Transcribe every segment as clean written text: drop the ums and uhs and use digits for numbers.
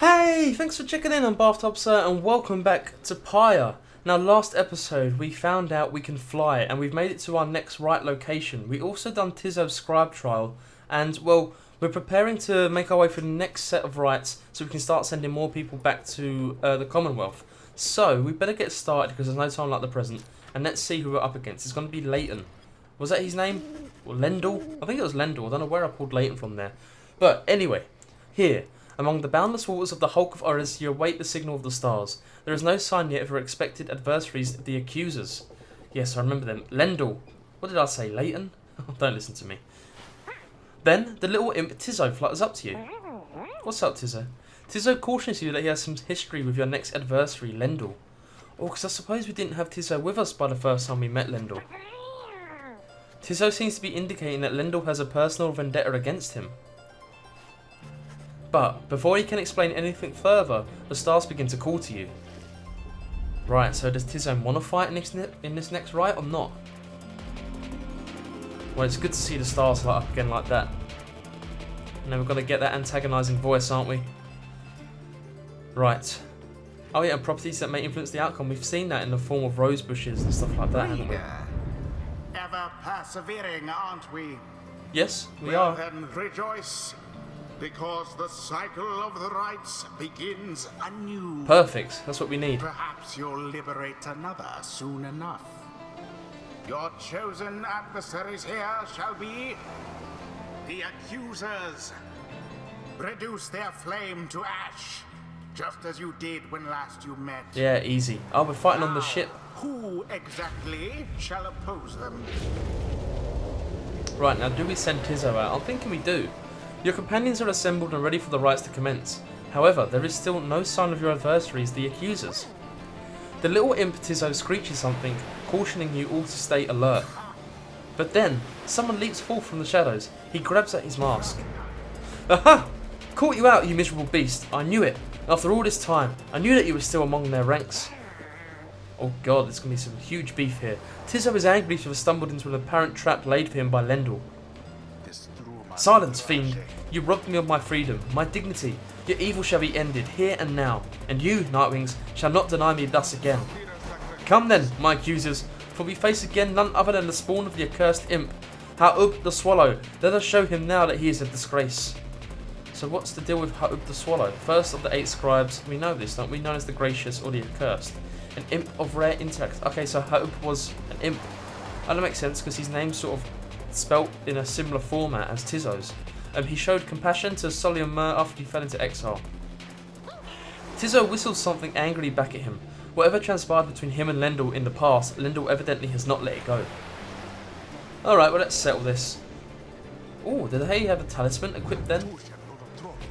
Hey, thanks for checking in on Bathtub Sir and welcome back to Pyre. Now last episode we found out we can fly and we've made it to our next right location. We also done Tizzo's Scribe Trial and well, we're preparing to make our way for the next set of rites so we can start sending more people back to the Commonwealth. So we better get started because there's no time like the present and let's see who we're up against. It's going to be Leighton. Was that his name? Or Lendl? I think it was Lendl. I don't know where I pulled Leighton from there. But anyway, here. Among the boundless waters of the Hulk of Horrors, you await the signal of the stars. There is no sign yet of your expected adversaries, the accusers. Yes, I remember them. Lendl. What did I say? Leighton? Don't listen to me. Then, the little imp Tizzo flutters up to you. What's up, Tizzo? Tizzo cautions you that he has some history with your next adversary, Lendl. Oh, because I suppose we didn't have Tizzo with us by the first time we met Lendl. Tizzo seems to be indicating that Lendl has a personal vendetta against him. But, before he can explain anything further, the stars begin to call to you. Right, so does Tizzo want to fight in this next rite or not? Well, it's good to see the stars light up again like that. And then we're going to get that antagonising voice, aren't we? Right. Oh yeah, and properties that may influence the outcome. We've seen that in the form of rose bushes and stuff like that, haven't we? Ever persevering, aren't we? Yes, we are. Then rejoice. Because the cycle of the rites begins anew. Perfect. That's what we need. Perhaps you'll liberate another soon enough. Your chosen adversaries here shall be the accusers. Reduce their flame to ash, just as you did when last you met. Yeah, easy. Oh, we're fighting on the ship. Who exactly shall oppose them? Right, now do we send Tizzo out? I'm thinking we do. Your companions are assembled and ready for the rites to commence. However, there is still no sign of your adversaries, the accusers. The little imp Tizzo screeches something, cautioning you all to stay alert. But then, someone leaps forth from the shadows. He grabs at his mask. Aha! Caught you out, you miserable beast. I knew it. After all this time, I knew that you were still among their ranks. Oh god, there's going to be some huge beef here. Tizzo is angry to have stumbled into an apparent trap laid for him by Lendl. Silence, fiend! You robbed me of my freedom, my dignity. Your evil shall be ended, here and now. And you, Nightwings, shall not deny me thus again. Come then, my accusers, for we face again none other than the spawn of the accursed imp, Ha'ub the Swallow. Let us show him now that he is a disgrace. So what's the deal with Ha'ub the Swallow? First of the 8 scribes, we know this, don't we? Known as the Gracious or the Accursed. An imp of rare intellect. Okay, so Ha'ub was an imp. That makes sense because his name's sort of spelt in a similar format as Tizzo's. He showed compassion to Solimer after he fell into exile. Tizzo whistles something angrily back at him. Whatever transpired between him and Lendl in the past, Lendl evidently has not let it go. Alright, well let's settle this. Oh, did they have a talisman equipped then?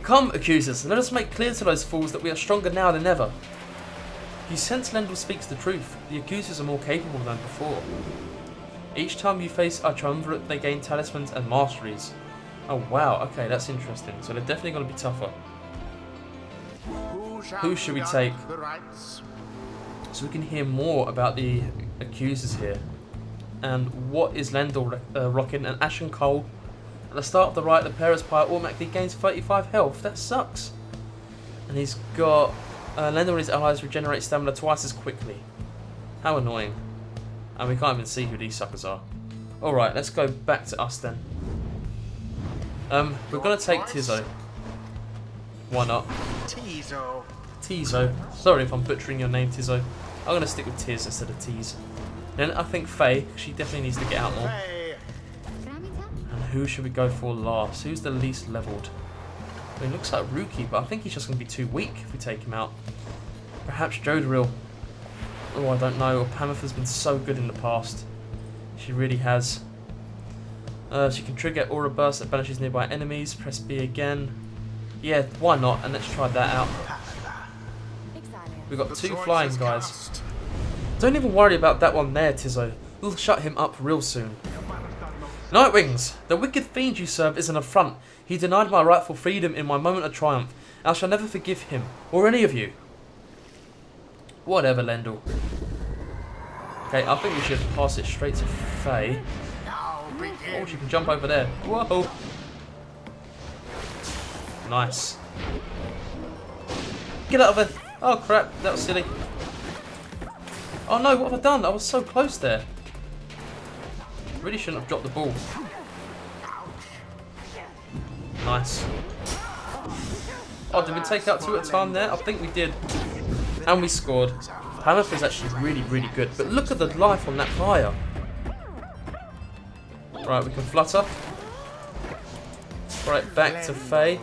Come, accusers, let us make clear to those fools that we are stronger now than ever. You sense Lendl speaks the truth. The accusers are more capable than before. Each time you face a triumvirate, they gain talismans and masteries. Oh wow, okay, that's interesting. So they're definitely going to be tougher. Who should we take? So we can hear more about the accusers here. And what is Lendl rocking? An ashen coal. At the start of the rite, the Pyre's Pyre automatically gains 35 health. That sucks. And he's got Lendl and his allies regenerate stamina twice as quickly. How annoying. And we can't even see who these suckers are. Alright, let's go back to us then. We're going to take Tizzo. Why not? Tizzo. Sorry if I'm butchering your name, Tizzo. I'm going to stick with Tiz instead of Tease. Then I think Faye, she definitely needs to get out more. And who should we go for last? Who's the least leveled? I mean, it looks like Ruki, but I think he's just going to be too weak if we take him out. Perhaps Jodril. Oh, I don't know. Pameth has been so good in the past. She really has. She can trigger Aura Burst that banishes nearby enemies. Press B again. Yeah, why not? And let's try that out. We've got 2 flying guys. Don't even worry about that one there, Tizzo. We'll shut him up real soon. Nightwings! The wicked fiend you serve is an affront. He denied my rightful freedom in my moment of triumph. I shall never forgive him, or any of you. Whatever, Lendl. Okay, I think we should pass it straight to Faye. Oh, she can jump over there. Whoa! Nice. Get out of there. Oh crap, that was silly. Oh no, what have I done? I was so close there. Really shouldn't have dropped the ball. Nice. Oh, did we take out 2 at a time there? I think we did. And we scored. Pyre is actually really, really good. But look at the life on that Pyre. Right, we can flutter. Right, back to Faye.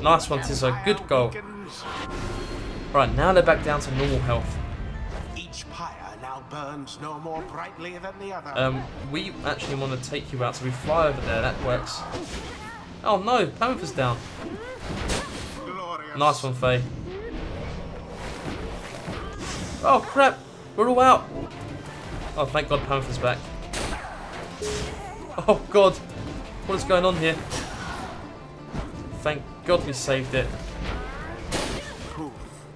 Nice one, Tizzo. Good goal. Right, now they're back down to normal health. Each pyre now burns no more brightly than the other. We actually want to take you out, so we fly over there. That works. Oh no, Panther's down. Glorious. Nice one, Faye. Oh crap, we're all out. Oh, thank God Panther's back. Oh God, what is going on here? Thank God we saved it.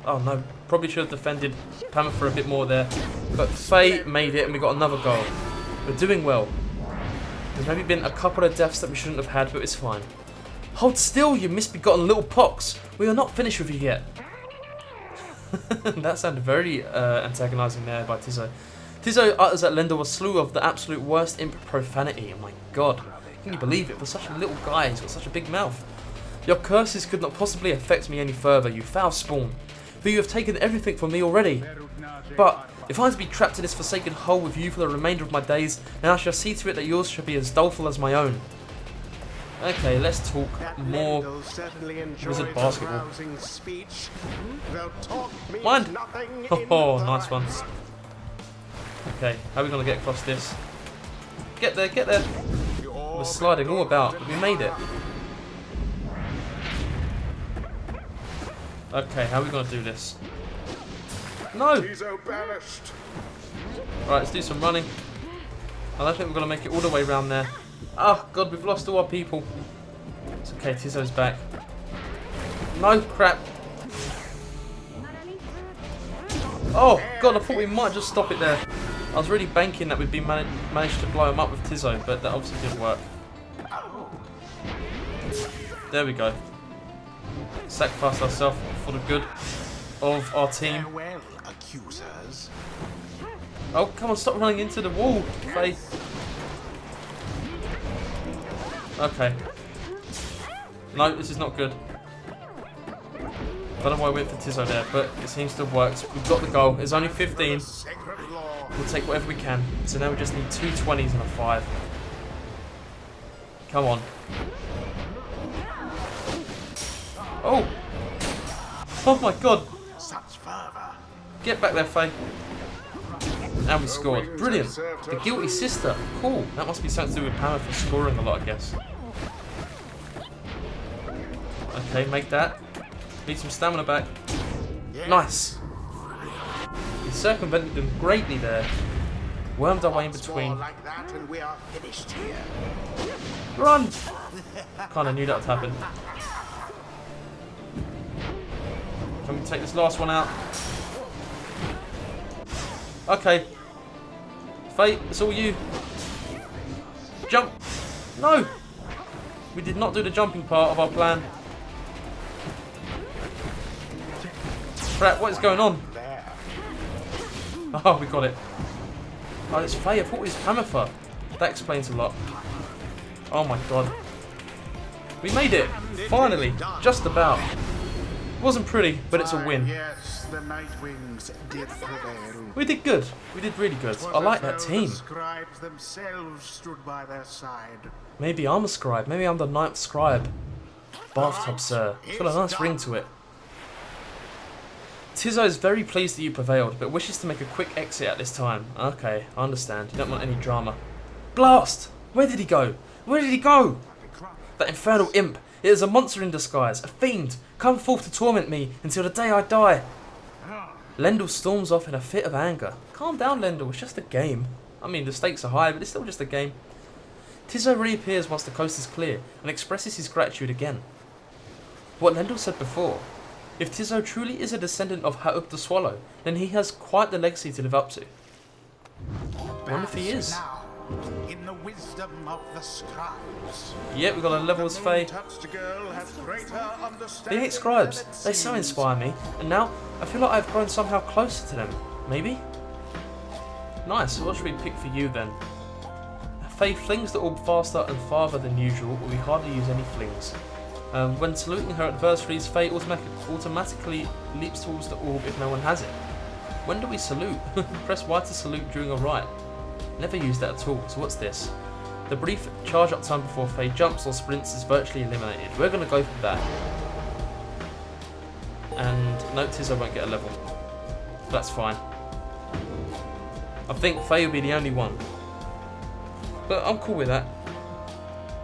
Oh no, probably should have defended Panther a bit more there. But Faye made it and we got another goal. We're doing well. There's maybe been a couple of deaths that we shouldn't have had, but it's fine. Hold still, you misbegotten little pox. We are not finished with you yet. That sounded very antagonising there by Tizzo. Tizzo utters at Lendl a slew of the absolute worst imp profanity. Oh my God, can you believe it? For such a little guy, he's got such a big mouth. Your curses could not possibly affect me any further, you foul spawn. For you have taken everything from me already. But if I am to be trapped in this forsaken hole with you for the remainder of my days, then I shall see to it that yours shall be as doleful as my own. Okay, let's talk more wizard basketball. Mine! Oh, nice one. Okay, how are we going to get across this? Get there, get there! We're sliding all about, but we made it. Okay, how are we going to do this? No! Right, let's do some running. I don't think we're going to make it all the way around there. Oh God, we've lost all our people. It's okay, Tizzo's back. No, crap. Oh God, I thought we might just stop it there. I was really banking that we'd be managed to blow him up with Tizzo, but that obviously didn't work. There we go. Sacrificed ourselves for the good of our team. Farewell, accusers. Oh, come on, stop running into the wall, Faye. Okay. No, this is not good. Don't know why I went for Tizzo there, but it seems to have worked. We've got the goal. It's only 15. We'll take whatever we can. So now we just need 2 20s and a 5. Come on. Oh! Oh my God! Such fervor. Get back there, Faye. And we scored. Brilliant. The guilty sister. Cool. That must be something to do with Pyre for scoring a lot, I guess. Okay, make that. Need some stamina back. Nice. We circumvented them greatly there. Wormed our way in between. Like that and we are finished here. Run! Kinda knew that would happen. Can we take this last one out? Okay. Fate, it's all you. Jump! No! We did not do the jumping part of our plan. Crap, what is going on? Oh, we got it. Oh, it's Faye. I thought it was Pyre. That explains a lot. Oh my God. We made it! Finally! Just about. Wasn't pretty, but it's a win. Yes, the Nightwings did prevail. We did good. We did really good. I like that team. The scribes themselves stood by their side. Maybe I'm a scribe. Maybe I'm the 9th scribe. Bathtub, sir. It's got a nice ring to it. Tizzo is very pleased that you prevailed, but wishes to make a quick exit at this time. Okay, I understand. You don't want any drama. Blast! Where did he go? Where did he go? That infernal imp. It is a monster in disguise. A fiend. Come forth to torment me until the day I die. Lendl storms off in a fit of anger. Calm down, Lendl. It's just a game. I mean, the stakes are high, but it's still just a game. Tizzo reappears once the coast is clear and expresses his gratitude again. What Lendl said before. If Tizzo truly is a descendant of Ha'uk the Swallow, then he has quite the legacy to live up to. I wonder if he is. in the wisdom of the scribes. Yep, we've got a level as Fae. Touched girl has greater The understanding 8 scribes, than it they so seems. inspire me, and now I feel like I've grown somehow closer to them. Maybe? Nice, what should we pick for you then? Fae flings the orb faster and farther than usual, but we hardly use any flings. When saluting her adversaries, Fae automatically leaps towards the orb if no one has it. When do we salute? Press Y to salute during a rite. Never used that at all, so what's this? The brief charge up time before Fae jumps or sprints is virtually eliminated. We're going to go for that. And notice I won't get a level. That's fine. I think Fae will be the only one. But I'm cool with that.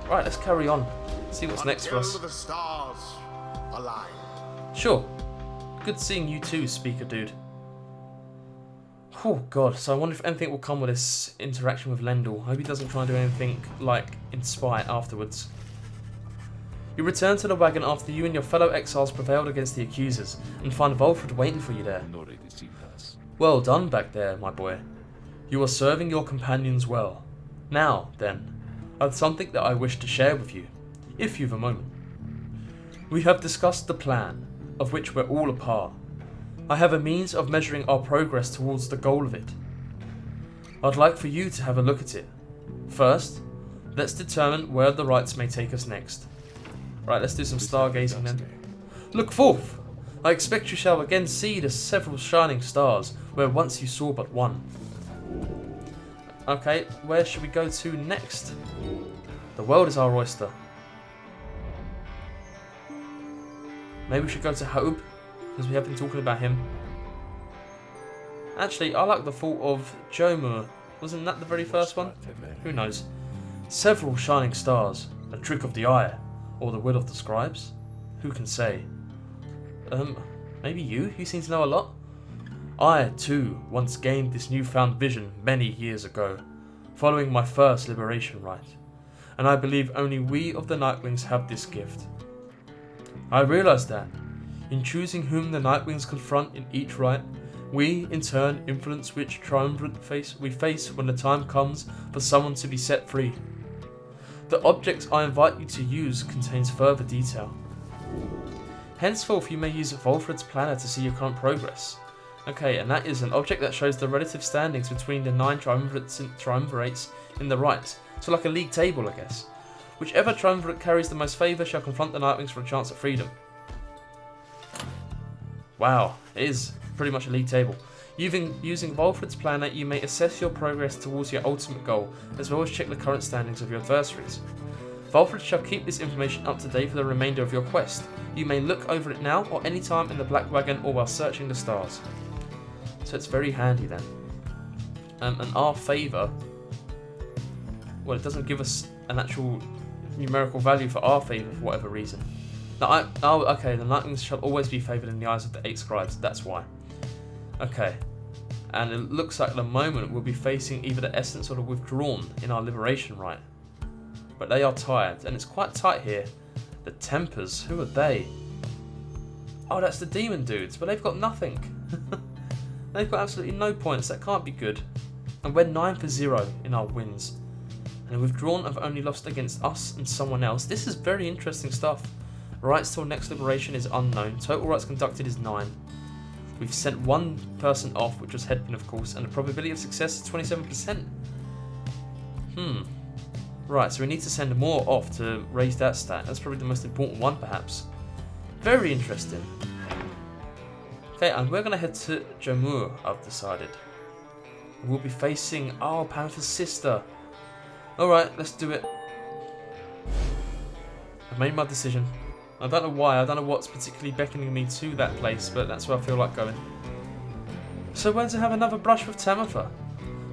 Right, let's carry on. See what's next for us. Until the stars align. Sure. Good seeing you too, speaker dude. Oh god, so I wonder if anything will come with this interaction with Lendl. I hope he doesn't try and do anything like in spite afterwards. You return to the wagon after you and your fellow exiles prevailed against the accusers, and find Volfred waiting for you there. Well done back there, my boy. You are serving your companions well. Now, then, I have something that I wish to share with you, if you've a moment. We have discussed the plan, of which we're all a part. I have a means of measuring our progress towards the goal of it. I'd like for you to have a look at it. First, let's determine where the rites may take us next. Right, let's do some stargazing then. Look forth! I expect you shall again see the several shining stars, where once you saw but one. Okay, where should we go to next? The world is our oyster. Maybe we should go to Hope, because we have been talking about him. Actually, I like the thought of Jomur. Wasn't that the very first one? Who knows? Several shining stars, a trick of the eye, or the will of the scribes? Who can say? Maybe you? You seem to know a lot. I, too, once gained this newfound vision many years ago, following my first liberation rite, and I believe only we of the Nightwings have this gift. I realize that, in choosing whom the Nightwings confront in each rite, we, in turn, influence which triumvirate we face when the time comes for someone to be set free. The object I invite you to use contains further detail. Henceforth, you may use Volfred's planner to see your current progress. Okay, and that is an object that shows the relative standings between the 9 triumvirates in the rites. So like a league table, I guess. Whichever triumvirate carries the most favour shall confront the Nightwings for a chance at freedom. Wow, it is pretty much a league table. Using Volfred's planner, you may assess your progress towards your ultimate goal, as well as check the current standings of your adversaries. Volfred shall keep this information up to date for the remainder of your quest. You may look over it now or any time in the Black Wagon or while searching the stars. So it's very handy then. And our favour, well, it doesn't give us an actual numerical value for our favour for whatever reason. Now, okay, the Nightwings shall always be favoured in the eyes of the 8 scribes, that's why. Okay, and it looks like at the moment we'll be facing either the Essence or the Withdrawn in our Liberation Rite. But they are tired, and it's quite tight here. The Tempers, who are they? Oh, that's the demon dudes, but they've got nothing. They've got absolutely no points, that can't be good. And we're 9 for 0 in our wins. And the Withdrawn have only lost against us and someone else. This is very interesting stuff. Rights till next liberation is unknown. Total rights conducted is 9. We've sent one person off, which was Headpin, of course, and the probability of success is 27%. Right, so we need to send more off to raise that stat. That's probably the most important one, perhaps. Very interesting. Okay, and we're going to head to Jomur, I've decided. We'll be facing Panther's sister. Alright, let's do it. I've made my decision. I don't know why, I don't know what's particularly beckoning me to that place, but that's where I feel like going. So we're to have another brush with Tamitha.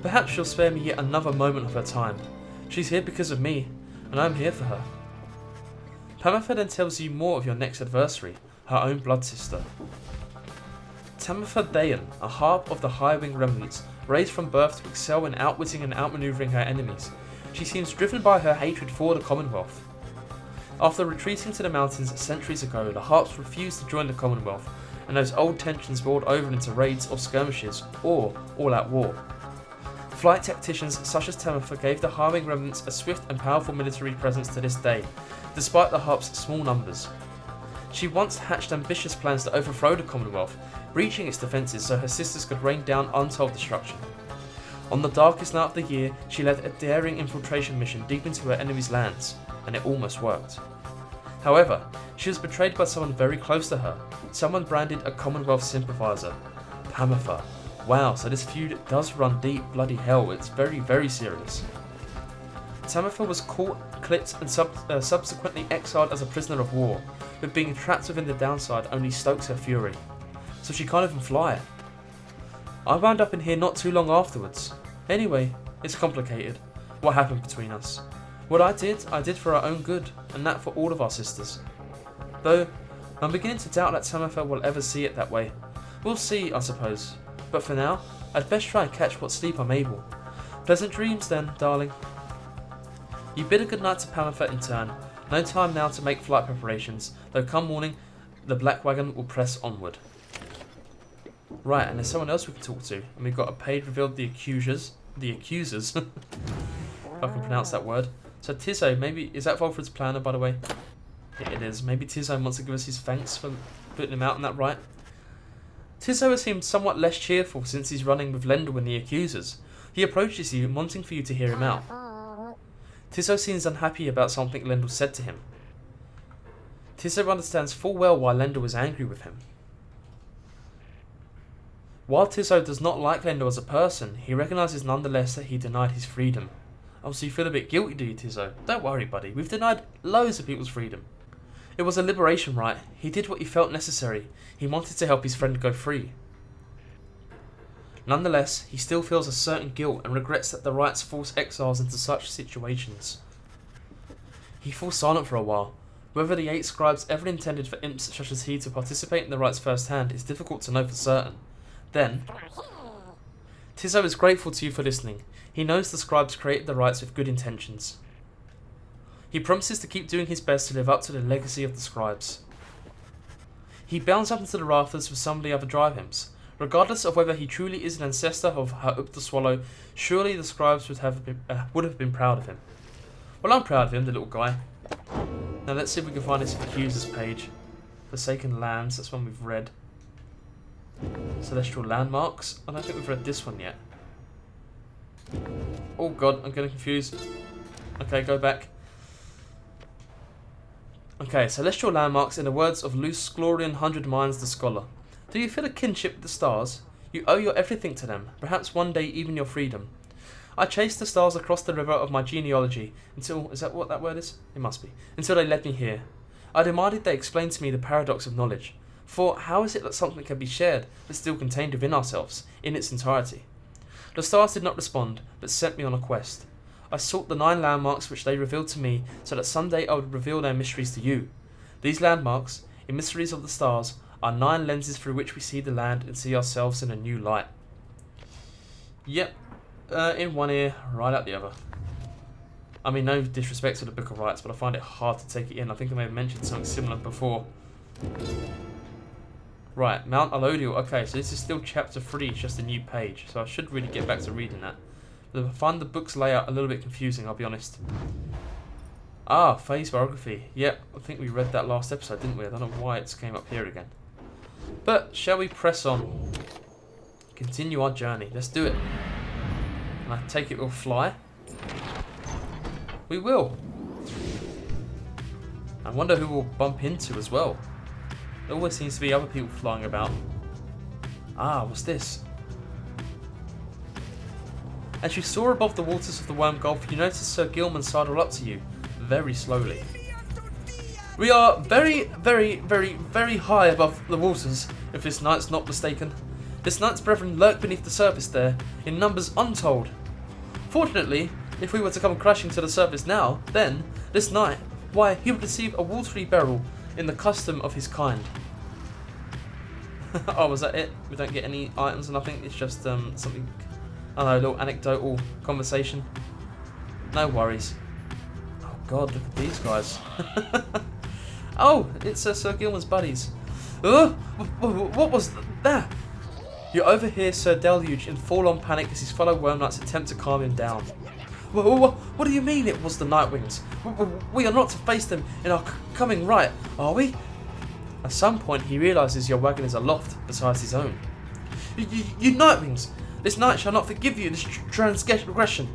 Perhaps she'll spare me yet another moment of her time. She's here because of me, and I'm here for her. Tamitha then tells you more of your next adversary, her own blood sister. Tamitha Dayan, a harp of the High Wing remnants, raised from birth to excel in outwitting and outmaneuvering her enemies. She seems driven by her hatred for the Commonwealth. After retreating to the mountains centuries ago, the Harps refused to join the Commonwealth, and those old tensions boiled over into raids or skirmishes, or all-out war. Flight tacticians such as Tamitha gave the harming remnants a swift and powerful military presence to this day, despite the Harp's small numbers. She once hatched ambitious plans to overthrow the Commonwealth, breaching its defences so her sisters could rain down untold destruction. On the darkest night of the year, she led a daring infiltration mission deep into her enemy's lands, and it almost worked. However, she was betrayed by someone very close to her, someone branded a Commonwealth sympathiser, Tamitha. Wow, so this feud does run deep, bloody hell, it's very, very serious. Tamitha was caught, clipped and subsequently exiled as a prisoner of war, but being trapped within the downside only stokes her fury, so she can't even fly. I wound up in here not too long afterwards. Anyway, it's complicated. What happened between us? What I did for our own good, and that for all of our sisters. Though, I'm beginning to doubt that Tamitha will ever see it that way. We'll see, I suppose. But for now, I'd best try and catch what sleep I'm able. Pleasant dreams then, darling. You bid a good night to Tamitha in turn. No time now to make flight preparations, though come morning, the black wagon will press onward. Right, and there's someone else we can talk to, and we've got a page revealed the accusers, if I can pronounce that word. So Tizzo, maybe, is that Volfred's planner, by the way? Yeah, it is. Maybe Tizzo wants to give us his thanks for putting him out in that right. Tizzo has seemed somewhat less cheerful since he's running with Lendl and the accusers. He approaches you, wanting for you to hear him out. Tizzo seems unhappy about something Lendl said to him. Tizzo understands full well why Lendl was angry with him. While Tizzo does not like Lendl as a person, he recognises nonetheless that he denied his freedom. Oh, so you feel a bit guilty, do you, Tizzo? Don't worry, buddy. We've denied loads of people's freedom. It was a liberation rite. He did what he felt necessary. He wanted to help his friend go free. Nonetheless, he still feels a certain guilt and regrets that the rites force exiles into such situations. He falls silent for a while. Whether the 8 scribes ever intended for imps such as he to participate in the rites firsthand is difficult to know for certain. Then, Tizzo is grateful to you for listening. He knows the scribes created the rites with good intentions. He promises to keep doing his best to live up to the legacy of the scribes. He bounds up into the rafters with some of the other drive imps. Regardless of whether he truly is an ancestor of Ha'up the Swallow, surely the scribes would have been proud of him. Well, I'm proud of him, the little guy. Now let's see if we can find this accusers page. Forsaken Lands, that's one we've read. Celestial Landmarks. I don't think we've read this one yet. Oh god, I'm getting confused. Okay, go back. Okay, Celestial Landmarks in the words of Luce Glorian 100 Minds the Scholar. Do you feel a kinship with the stars? You owe your everything to them, perhaps one day even your freedom. I chased the stars across the river of my genealogy until... Is that what that word is? It must be. Until they led me here. I demanded they explain to me the paradox of knowledge. For how is it that something can be shared, but still contained within ourselves, in its entirety? The stars did not respond, but sent me on a quest. I sought the 9 landmarks which they revealed to me, so that someday I would reveal their mysteries to you. These landmarks, emissaries of the stars, are 9 lenses through which we see the land and see ourselves in a new light. Yep, in one ear, right out the other. I mean, no disrespect to the Book of Rites, but I find it hard to take it in. I think I may have mentioned something similar before. Right, Mount Alodial. Okay, so this is still chapter 3, it's just a new page. So I should really get back to reading that. But I find the book's layout a little bit confusing, I'll be honest. Ah, phase biography. Yep, I think we read that last episode, didn't we? I don't know why it's came up here again. But, shall we press on? Continue our journey. Let's do it. And I take it we'll fly? We will. I wonder who we'll bump into as well. There always seems to be other people flying about. Ah, what's this? As you soar above the waters of the Worm Gulf, you notice Sir Gilman sidle up to you, very slowly. We are very, very, very, very high above the waters, if this knight's not mistaken. This knight's brethren lurk beneath the surface there, in numbers untold. Fortunately, if we were to come crashing to the surface now, then, this knight, why, he would receive a watery burial in the custom of his kind. Oh, was that it? We don't get any items or nothing? It's just something, I don't know, a little anecdotal conversation. No worries. Oh god, look at these guys. Oh, it's Sir Gilman's buddies. What was that? You overhear Sir Deluge in full-on panic as his fellow worm knights attempt to calm him down. What do you mean it was the Nightwings? We are not to face them in our coming right, are we? At some point he realises your wagon is aloft besides his own. You Nightwings! This night shall not forgive you this transgression.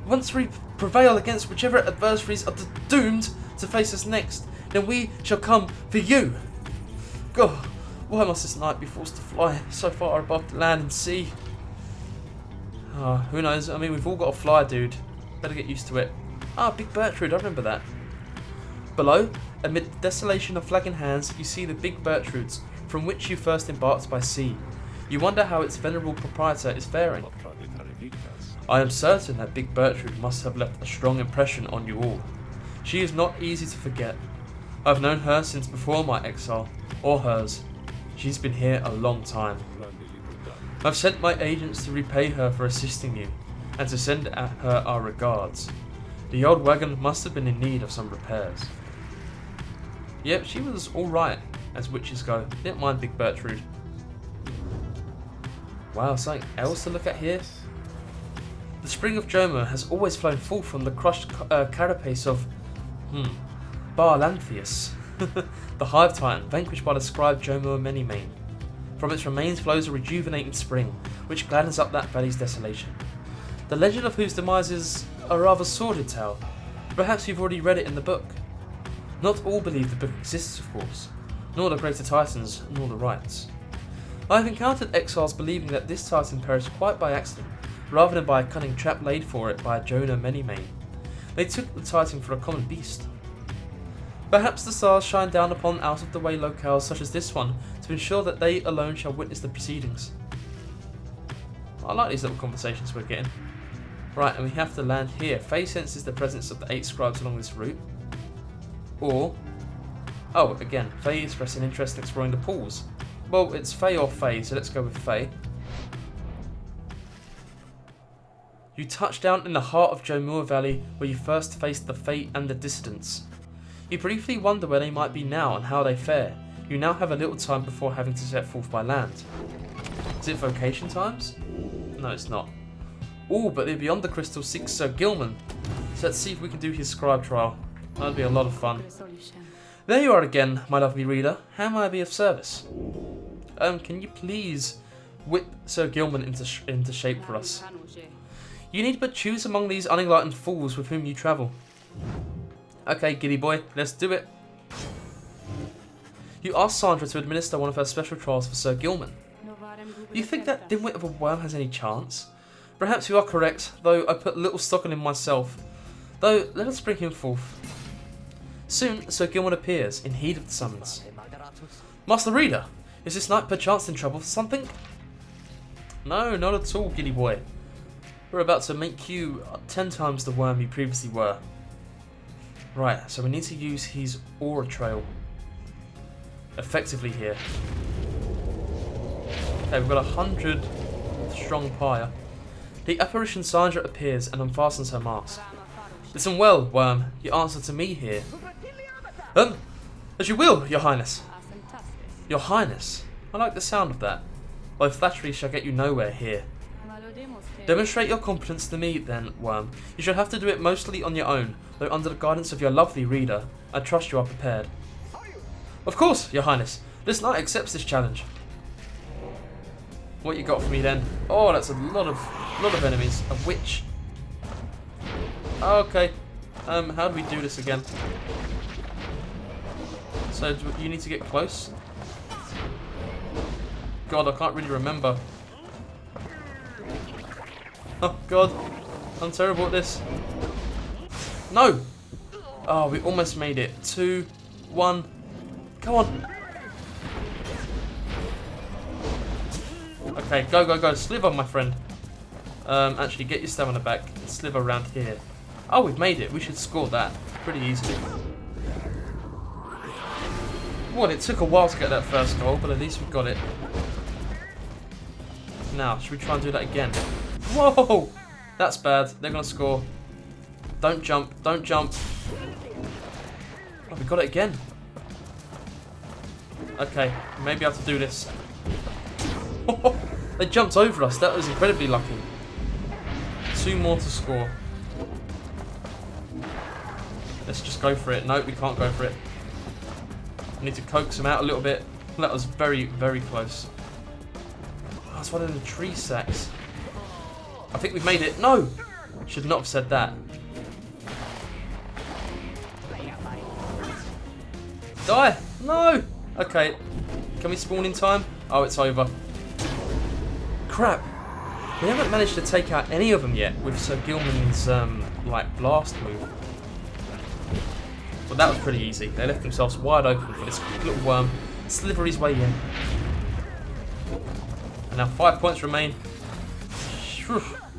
Once we prevail against whichever adversaries are doomed to face us next, then we shall come for you. God, why must this knight be forced to fly so far above the land and sea? Who knows? I mean, we've all got to fly, dude. Better get used to it. Big Bertrude, I remember that. Below, amid the desolation of flagging hands, you see the big Bertrudes, from which you first embarked by sea. You wonder how its venerable proprietor is faring. I am certain that Big Bertrude must have left a strong impression on you all. She is not easy to forget. I've known her since before my exile, or hers. She's been here a long time. I've sent my agents to repay her for assisting you, and to send her our regards. The old wagon must have been in need of some repairs. Yep, she was alright, as witches go. Didn't mind Big Bertrude. Wow, something else to look at here? The spring of Joma has always flown forth from the crushed carapace of... Bar Lanthius, the Hive Titan, vanquished by the Scribe Joma Manymane. From its remains flows a rejuvenating spring, which gladdens up that valley's desolation. The legend of whose demise is a rather sordid tale. Perhaps you've already read it in the book. Not all believe the book exists, of course, nor the greater Titans, nor the Rites. I have encountered exiles believing that this Titan perished quite by accident, rather than by a cunning trap laid for it by a Jonah Manymane. They took the Titan for a common beast. Perhaps the stars shine down upon out-of-the-way locales such as this one to ensure that they alone shall witness the proceedings. I like these little conversations we're getting. Right, and we have to land here. Faye senses the presence of the 8 scribes along this route. Or... oh, again, Faye is expressing interest in exploring the pools. Well, it's Faye or Faye, so let's go with Faye. You touch down in the heart of Jomur Valley, where you first faced the Fate and the Dissidents. You briefly wonder where they might be now and how they fare. You now have a little time before having to set forth by land. Is it vocation times? No, it's not. Oh, but they're beyond the crystal seeks Sir Gilman. So let's see if we can do his Scribe Trial. That'd be a lot of fun. There you are again, my lovely reader. How may I be of service? Can you please whip Sir Gilman into shape for us? You need but choose among these unenlightened fools with whom you travel. Okay, giddy boy, let's do it. You ask Sandra to administer one of her special trials for Sir Gilman. You think that dimwit of a worm has any chance? Perhaps you are correct, though I put little stock on him myself. Though, let us bring him forth. Soon, Sir Gilman appears, in heed of the summons. Master Reader, is this knight perchance in trouble for something? No, not at all, giddy boy. We're about to make you 10 times the worm you previously were. Right, so we need to use his aura trail effectively here. Okay, we've got 100 strong Pyre. The apparition Sandra appears and unfastens her mask. Listen well, worm, you answer to me here. As you will, your highness. Your highness? I like the sound of that. Though flattery shall get you nowhere here. Demonstrate your competence to me, then, worm. You shall have to do it mostly on your own, though under the guidance of your lovely reader. I trust you are prepared. Of course, your highness. This knight accepts this challenge. What you got for me, then? Oh, that's a lot of enemies. A witch. Okay. How do we do this again? So, you need to get close? God, I can't really remember. Oh god, I'm terrible at this. No! Oh, we almost made it. 2, 1, come on. Okay, go, go, go. Slither, my friend. Actually, get your stamina back. Slither around here. Oh, we've made it. We should score that pretty easily. What, it took a while to get that first goal, but at least we got it. Now, should we try and do that again? Whoa! That's bad. They're going to score. Don't jump. Don't jump. Oh, we got it again. Okay, maybe I have to do this. They jumped over us. That was incredibly lucky. 2 more to score. Let's just go for it. Nope, we can't go for it. We need to coax them out a little bit. That was very, very close. Oh, that's one of the tree sacks. I think we've made it. No! Should not have said that. Die! No! Okay. Can we spawn in time? Oh, it's over. Crap. We haven't managed to take out any of them yet with Sir Gilman's, like, blast move. But that was pretty easy. They left themselves wide open for this little worm. Slither his way in. And now 5 points remain.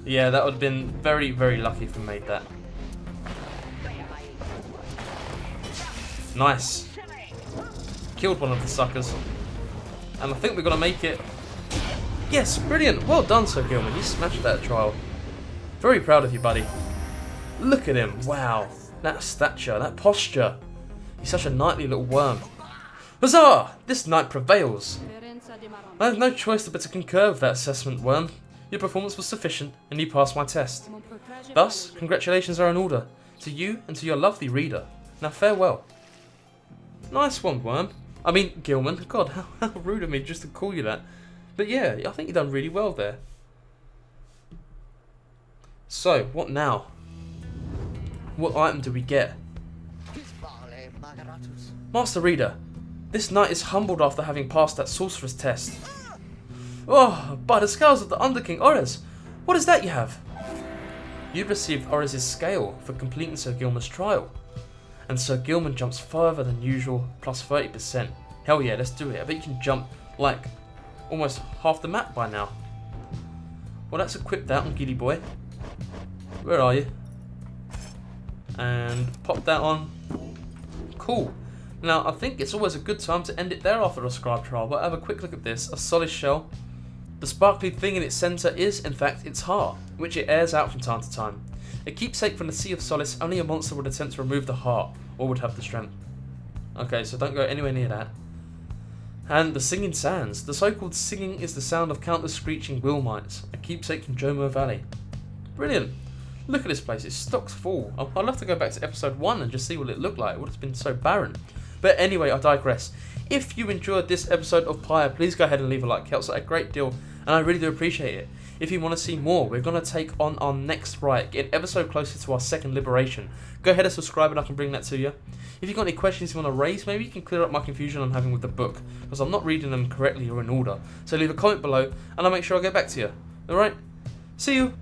Yeah, that would have been very, very lucky if we made that. Nice. Killed one of the suckers. And I think we're going to make it. Yes, brilliant. Well done, Sir Gilman. You smashed that trial. Very proud of you, buddy. Look at him. Wow. That stature, that posture. He's such a knightly little worm. Huzzah! This knight prevails. I have no choice but to concur with that assessment, worm. Your performance was sufficient, and you passed my test. Thus, congratulations are in order, to you and to your lovely reader. Now farewell. Nice one, worm. I mean, Gilman. God, how rude of me just to call you that. But yeah, I think you've done really well there. So, what now? What item do we get? Master Reader, this knight is humbled after having passed that sorcerer's test. Oh, by the scales of the Under King Ores, what is that you have? You received Ores's scale for completing Sir Gilman's trial. And Sir Gilman jumps further than usual, plus 30%. Hell yeah, let's do it. I bet you can jump, like, almost half the map by now. Well, let's equip that on Gilly Boy. Where are you? And pop that on. Cool. Now, I think it's always a good time to end it there after a Scribe Trial, but have a quick look at this. A solid shell. The sparkly thing in its centre is, in fact, its heart, which it airs out from time to time. A keepsake from the Sea of Solace, only a monster would attempt to remove the heart, or would have the strength. Okay, so don't go anywhere near that. And the Singing Sands. The so-called singing is the sound of countless screeching will mites, a keepsake from Jomo Valley. Brilliant. Look at this place, it's stocked full. I'd love to go back to episode 1 and just see what it looked like. It would have been so barren. But anyway, I digress. If you enjoyed this episode of Pyre, please go ahead and leave a like. It helps out a great deal, and I really do appreciate it. If you want to see more, we're going to take on our next rite, get ever so closer to our second liberation. Go ahead and subscribe and I can bring that to you. If you've got any questions you want to raise, maybe you can clear up my confusion I'm having with the book, because I'm not reading them correctly or in order. So leave a comment below, and I'll make sure I get back to you. Alright? See you!